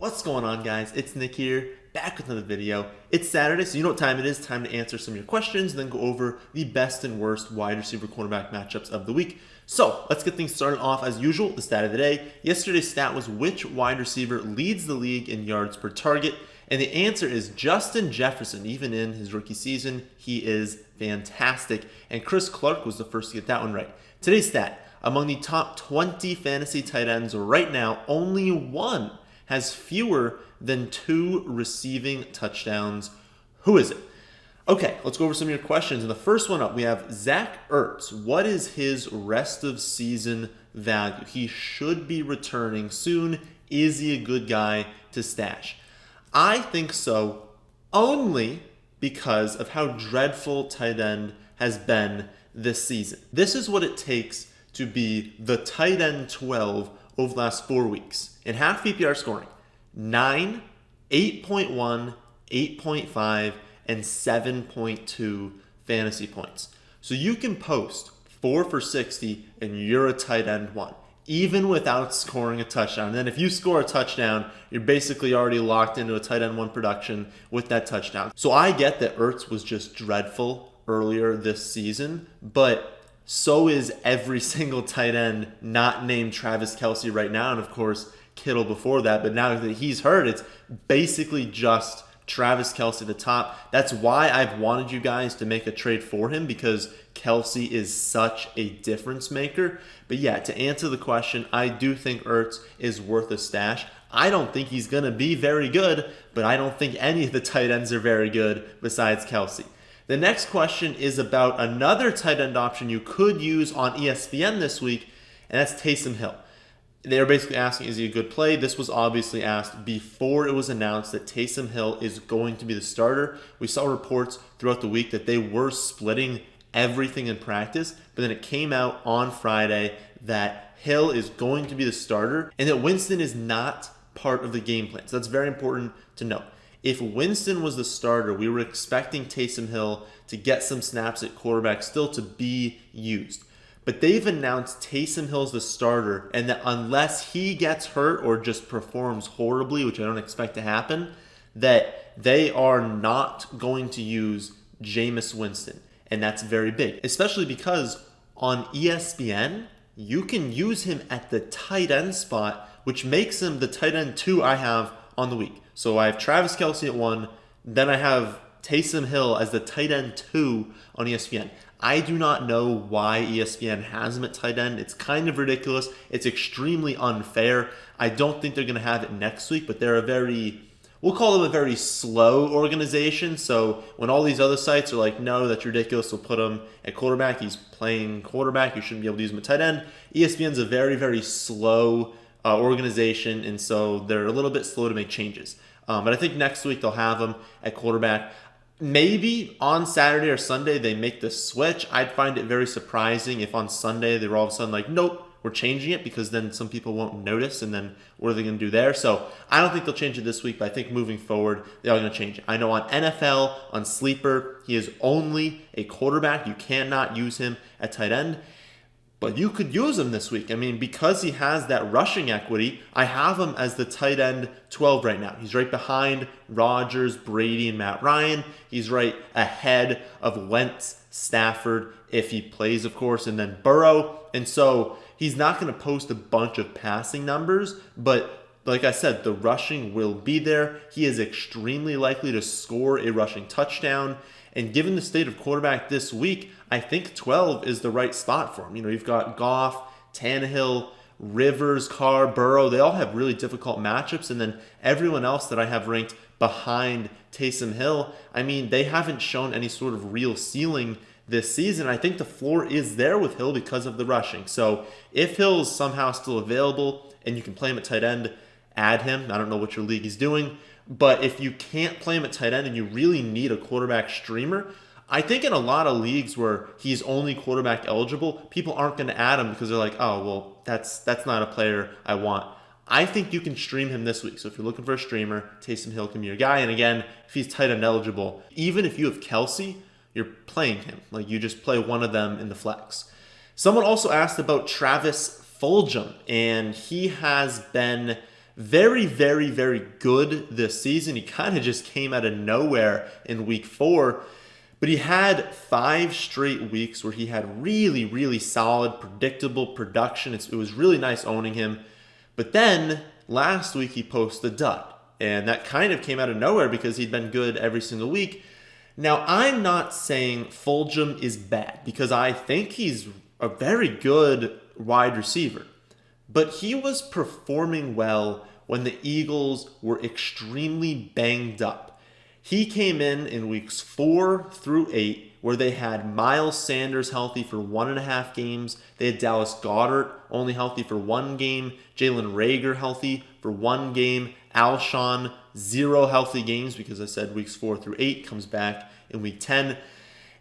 What's going on, guys? It's Nick here, back with another video. It's Saturday, so you know what time it is. Time to answer some of your questions and then go over the best and worst wide receiver cornerback matchups of the week. So let's get things started off as usual. The stat of the day. Yesterday's stat was which wide receiver leads the league in yards per target, and the answer is Justin Jefferson. Even in his rookie season, he is fantastic, and Chris Clark was the first to get that one right. Today's stat: among the top 20 fantasy tight ends right now, only one has fewer than 2 receiving touchdowns. Who is it? Okay, let's go over some of your questions. And the first one up, we have Zach Ertz. What is his rest of season value? He should be returning soon. Is he a good guy to stash? I think so, only because of how dreadful tight end has been this season. This is what it takes to be the tight end 12 over the last 4 weeks. In half PPR scoring, 9, 8.1, 8.5, and 7.2 fantasy points. So you can post 4 for 60 and you're a tight end 1, even without scoring a touchdown. And then if you score a touchdown, you're basically already locked into a tight end 1 production with that touchdown. So I get that Ertz was just dreadful earlier this season, but so is every single tight end not named Travis Kelce right now. And of course, Kittle before that. But now that he's hurt, it's basically just Travis Kelce at the top. That's why I've wanted you guys to make a trade for him, because Kelce is such a difference maker. But yeah, to answer the question, I do think Ertz is worth a stash. I don't think he's going to be very good, but I don't think any of the tight ends are very good besides Kelce. The next question is about another tight end option you could use on ESPN this week, and that's Taysom Hill. They were basically asking, is he a good play? This was obviously asked before it was announced that Taysom Hill is going to be the starter. We saw reports throughout the week that they were splitting everything in practice, but then it came out on Friday that Hill is going to be the starter and that Winston is not part of the game plan. So that's very important to note. If Winston was the starter, we were expecting Taysom Hill to get some snaps at quarterback, still to be used. But they've announced Taysom Hill's the starter, and that unless he gets hurt or just performs horribly, which I don't expect to happen, that they are not going to use Jameis Winston. And that's very big, especially because on ESPN, you can use him at the tight end spot, which makes him the tight end 2 I have on the week. So I have Travis Kelce at 1, then I have Taysom Hill as the tight end 2 on ESPN. I do not know why ESPN has him at tight end. It's kind of ridiculous. It's extremely unfair. I don't think they're going to have it next week, but they're we'll call them a very slow organization. So when all these other sites are like, no, that's ridiculous, we'll put him at quarterback. He's playing quarterback. You shouldn't be able to use him at tight end. ESPN's a very, very slow organization, and so they're a little bit slow to make changes. But I think next week they'll have him at quarterback. Maybe on Saturday or Sunday they make the switch. I'd find it very surprising if on Sunday they were all of a sudden like, nope, we're changing it, because then some people won't notice, and then what are they going to do there? So I don't think they'll change it this week, but I think moving forward they are going to change it. I know on NFL, on Sleeper, he is only a quarterback. You cannot use him at tight end. But you could use him this week. I mean, because he has that rushing equity, I have him as the tight end 12 right now. He's right behind Rodgers, Brady, and Matt Ryan. He's right ahead of Wentz, Stafford, if he plays, of course, and then Burrow. And so he's not going to post a bunch of passing numbers, but like I said, the rushing will be there. He is extremely likely to score a rushing touchdown. And given the state of quarterback this week, I think 12 is the right spot for him. You know, you've got Goff, Tannehill, Rivers, Carr, Burrow. They all have really difficult matchups. And then everyone else that I have ranked behind Taysom Hill, I mean, they haven't shown any sort of real ceiling this season. I think the floor is there with Hill because of the rushing. So if Hill's somehow still available and you can play him at tight end, add him. I don't know what your league is doing. But if you can't play him at tight end and you really need a quarterback streamer, I think in a lot of leagues where he's only quarterback eligible, people aren't going to add him because they're like, oh, well, that's not a player I want. I think you can stream him this week. So if you're looking for a streamer, Taysom Hill can be your guy. And again, if he's tight end eligible, even if you have Kelce, you're playing him. Like, you just play one of them in the flex. Someone also asked about Travis Fulgham, and he has been very, very, very good this season. He kind of just came out of nowhere in week 4. But he had 5 straight weeks where he had really, really solid, predictable production. It was really nice owning him. But then last week he posted a dud. And that kind of came out of nowhere because he'd been good every single week. Now, I'm not saying Fulgham is bad because I think he's a very good wide receiver. But he was performing well when the Eagles were extremely banged up. He came in weeks 4 through 8, where they had Miles Sanders healthy for 1.5 games. They had Dallas Goedert only healthy for 1 game. Jalen Reagor healthy for 1 game. Alshon, 0 healthy games because I said weeks 4 through 8, comes back in week 10.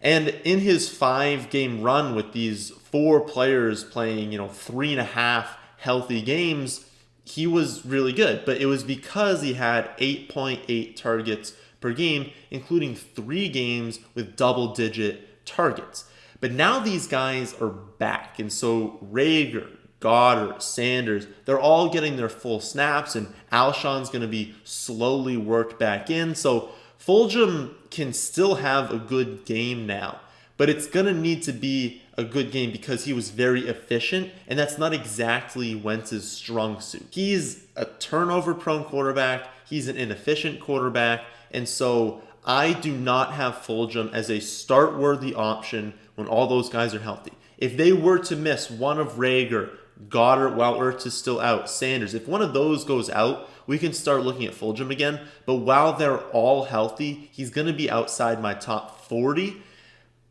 And in his 5-game run with these 4 players playing, 3.5 healthy games, he was really good. But it was because he had 8.8 targets per game, including 3 games with double-digit targets. But now these guys are back, and so Reagor, Goddard, Sanders, they're all getting their full snaps, and Alshon's going to be slowly worked back in. So Fulgham can still have a good game now, but it's going to need to be a good game because he was very efficient, and that's not exactly Wentz's strong suit. He's a turnover-prone quarterback. He's an inefficient quarterback, and so I do not have Fulgham as a start-worthy option when all those guys are healthy. If they were to miss one of Reagor, Goddard while Ertz is still out, Sanders, if one of those goes out, we can start looking at Fulgham again. But while they're all healthy, he's going to be outside my top 40.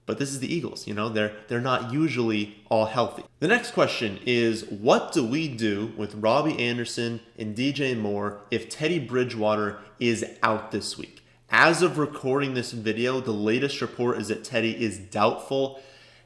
But this is the Eagles, they're not usually all healthy. The next question is, what do we do with Robbie Anderson and DJ Moore if Teddy Bridgewater is out this week? As of recording this video, the latest report is that Teddy is doubtful.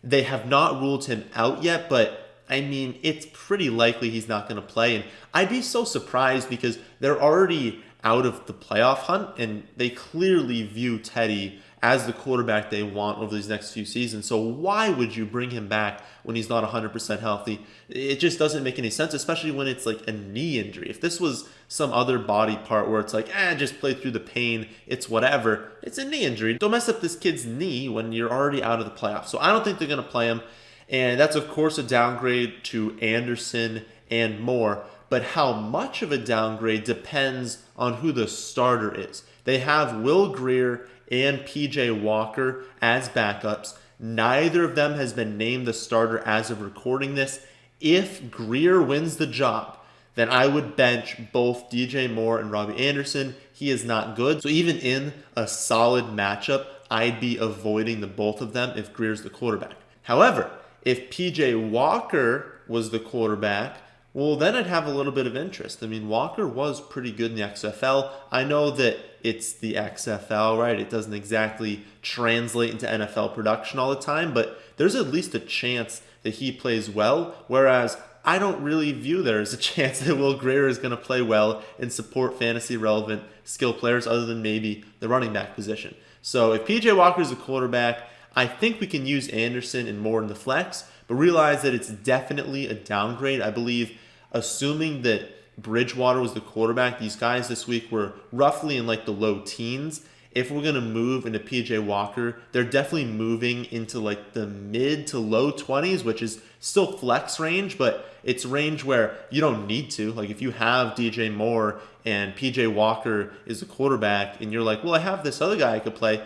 They have not ruled him out yet, but it's pretty likely he's not going to play. And I'd be so surprised because they're already out of the playoff hunt, and they clearly view Teddy as the quarterback they want over these next few seasons. So why would you bring him back when he's not 100% healthy? It just doesn't make any sense, especially when it's like a knee injury. If this was some other body part where it's like, just play through the pain, it's whatever. It's a knee injury. Don't mess up this kid's knee when you're already out of the playoffs. So I don't think they're going to play him. And that's, of course, a downgrade to Anderson and Moore. But how much of a downgrade depends on who the starter is. They have Will Grier and PJ Walker as backups. Neither of them has been named the starter as of recording this. If Grier wins the job, then I would bench both DJ Moore and Robbie Anderson. He is not good. So even in a solid matchup, I'd be avoiding the both of them if Grier's the quarterback. However, if PJ Walker was the quarterback, well, then I'd have a little bit of interest. Walker was pretty good in the XFL. I know that it's the XFL, right? It doesn't exactly translate into NFL production all the time, but there's at least a chance that he plays well, whereas I don't really view there's a chance that Will Grier is going to play well and support fantasy-relevant skill players other than maybe the running back position. So if PJ Walker is a quarterback, I think we can use Anderson and Moore in the flex, but realize that it's definitely a downgrade. I believe, assuming that Bridgewater was the quarterback, these guys this week were roughly in like the low teens. If we're going to move into PJ Walker, they're definitely moving into like the mid to low 20s, which is still flex range, but it's range where you don't need to. Like if you have DJ Moore and PJ Walker is the quarterback and you're like, well, I have this other guy I could play,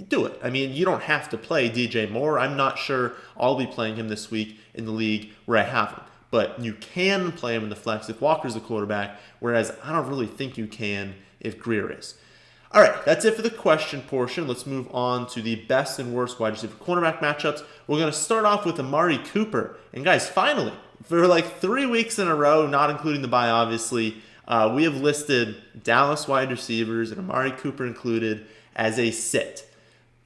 do it. You don't have to play DJ Moore. I'm not sure I'll be playing him this week in the league where I have him. But you can play him in the flex if Walker's the quarterback, whereas I don't really think you can if Grier is. All right, that's it for the question portion. Let's move on to the best and worst wide receiver cornerback matchups. We're going to start off with Amari Cooper. And guys, finally, for like 3 weeks in a row, not including the bye obviously, we have listed Dallas wide receivers, and Amari Cooper included, as a sit.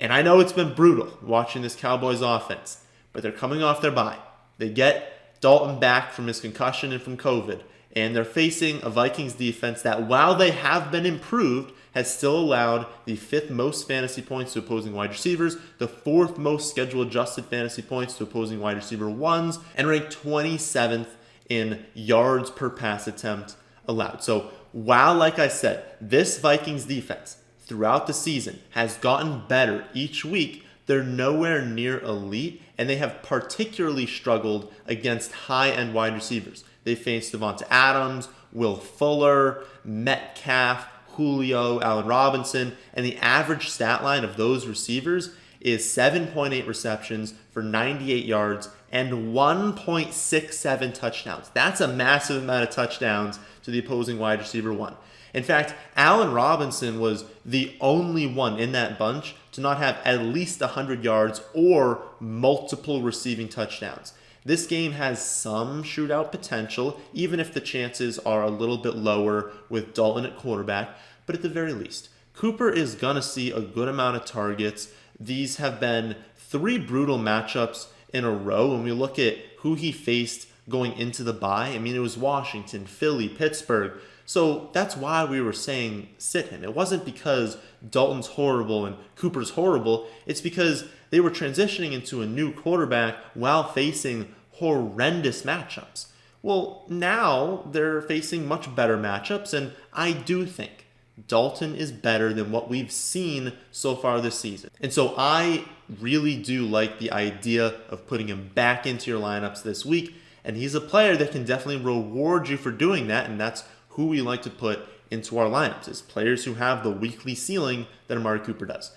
And I know it's been brutal watching this Cowboys offense, but they're coming off their bye. They get Dalton back from his concussion and from COVID, and they're facing a Vikings defense that, while they have been improved, has still allowed the 5th most fantasy points to opposing wide receivers, the 4th most schedule-adjusted fantasy points to opposing wide receiver ones, and ranked 27th in yards per pass attempt allowed. So while, like I said, this Vikings defense throughout the season has gotten better each week, they're nowhere near elite, and they have particularly struggled against high-end wide receivers. They faced Devonta Adams, Will Fuller, Metcalf, Julio, Allen Robinson, and the average stat line of those receivers is 7.8 receptions for 98 yards and 1.67 touchdowns. That's a massive amount of touchdowns to the opposing wide receiver one. In fact, Allen Robinson was the only one in that bunch to not have at least 100 yards or multiple receiving touchdowns. This game has some shootout potential, even if the chances are a little bit lower with Dalton at quarterback. But at the very least, Cooper is going to see a good amount of targets. These have been 3 brutal matchups in a row. When we look at who he faced going into the bye, I mean, it was Washington, Philly, Pittsburgh. So that's why we were saying sit him. It wasn't because Dalton's horrible and Cooper's horrible. It's because they were transitioning into a new quarterback while facing horrendous matchups. Well, now they're facing much better matchups, and I do think Dalton is better than what we've seen so far this season. And so I really do like the idea of putting him back into your lineups this week, and he's a player that can definitely reward you for doing that, and that's who we like to put into our lineups, is players who have the weekly ceiling that Amari Cooper does.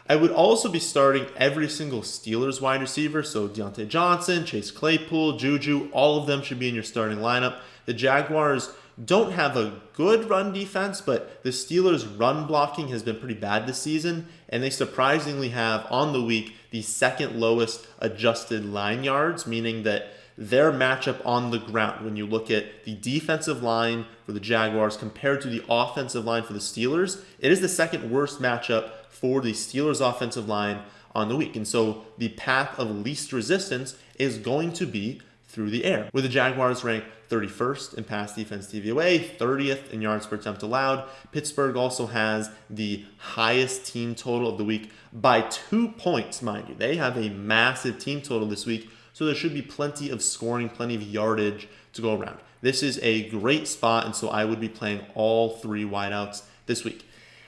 I would also be starting every single Steelers wide receiver, so Deontay Johnson, Chase Claypool, Juju, all of them should be in your starting lineup. The Jaguars don't have a good run defense, but the Steelers' run blocking has been pretty bad this season, and they surprisingly have, on the week, the second lowest adjusted line yards, meaning that their matchup on the ground, when you look at the defensive line for the Jaguars compared to the offensive line for the Steelers, it is the second worst matchup for the Steelers' offensive line on the week. And so the path of least resistance is going to be through the air, with the Jaguars ranked 31st in pass defense DVOA, 30th in yards per attempt allowed. Pittsburgh also has the highest team total of the week by 2 points, mind you. They have a massive team total this week, so there should be plenty of scoring, plenty of yardage to go around. This is a great spot, and so I would be playing all 3 wideouts this week.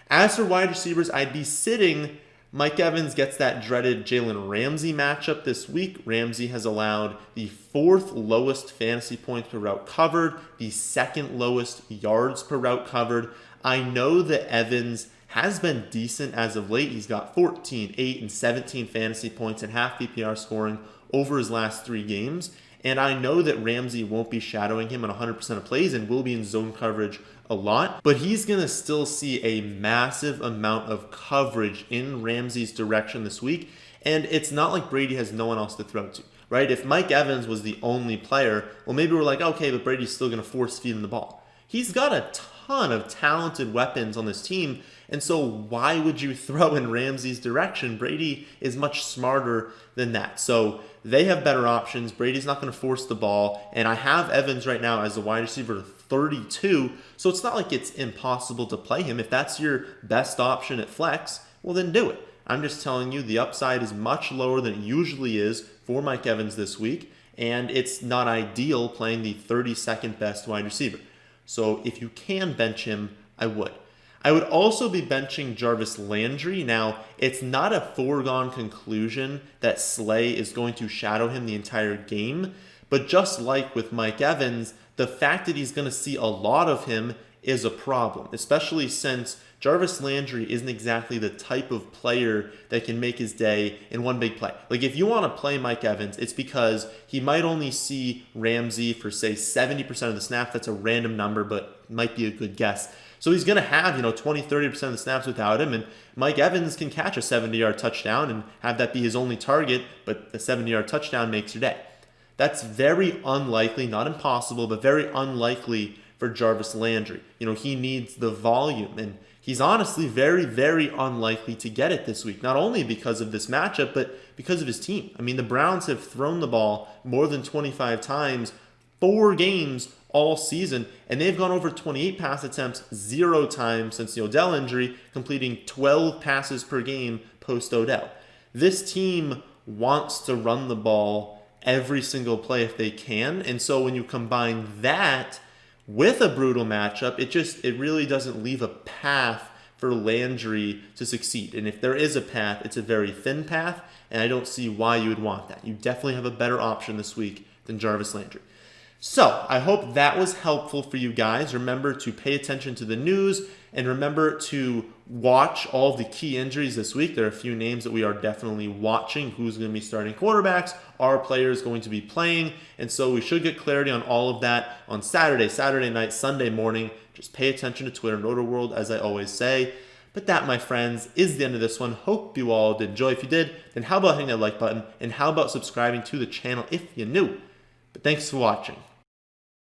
As for wide receivers, I'd be sitting. Mike Evans gets that dreaded Jalen Ramsey matchup this week. Ramsey has allowed the 4th lowest fantasy points per route covered, the 2nd lowest yards per route covered. I know that Evans has been decent as of late. He's got 14, 8, and 17 fantasy points and half PPR scoring over his last 3 games. And I know that Ramsey won't be shadowing him on 100% of plays and will be in zone coverage a lot, but he's going to still see a massive amount of coverage in Ramsey's direction this week. And it's not like Brady has no one else to throw to, right? If Mike Evans was the only player, well, maybe we're like, okay, but Brady's still going to force feed him the ball. He's got a ton of talented weapons on this team, and so why would you throw in Ramsey's direction? Brady is much smarter than that. So they have better options. Brady's not going to force the ball, and I have Evans right now as a wide receiver 32, so it's not like it's impossible to play him. If that's your best option at flex, well, then do it. I'm just telling you the upside is much lower than it usually is for Mike Evans this week, and it's not ideal playing the 32nd best wide receiver. So if you can bench him, I would. I would also be benching Jarvis Landry. Now, it's not a foregone conclusion that Slay is going to shadow him the entire game, but just like with Mike Evans, the fact that he's going to see a lot of him is a problem, especially since Jarvis Landry isn't exactly the type of player that can make his day in one big play. Like, if you want to play Mike Evans, it's because he might only see Ramsey for, say, 70% of the snaps. That's a random number, but might be a good guess. So he's going to have, 20, 30% of the snaps without him, and Mike Evans can catch a 70-yard touchdown and have that be his only target, but the 70-yard touchdown makes your day. That's very unlikely, not impossible, but very unlikely for Jarvis Landry. He needs the volume, and he's honestly very, very unlikely to get it this week, not only because of this matchup, but because of his team. I mean, the Browns have thrown the ball more than 25 times, 4 games all season, and they've gone over 28 pass attempts 0 times since the Odell injury, completing 12 passes per game post-Odell. This team wants to run the ball every single play if they can, and so when you combine that with a brutal matchup, it really doesn't leave a path for Landry to succeed. And if there is a path, it's a very thin path, and I don't see why you would want that. You definitely have a better option this week than Jarvis Landry. So I hope that was helpful for you guys. Remember to pay attention to the news and remember to watch all of the key injuries this week. There are a few names that we are definitely watching. Who's going to be starting quarterbacks? Are players going to be playing? And so we should get clarity on all of that on Saturday night, Sunday morning. Just pay attention to Twitter and Roto World, as I always say. But that, my friends, is the end of this one. Hope you all did enjoy. If you did, then how about hitting that like button? And how about subscribing to the channel if you're new? But thanks for watching.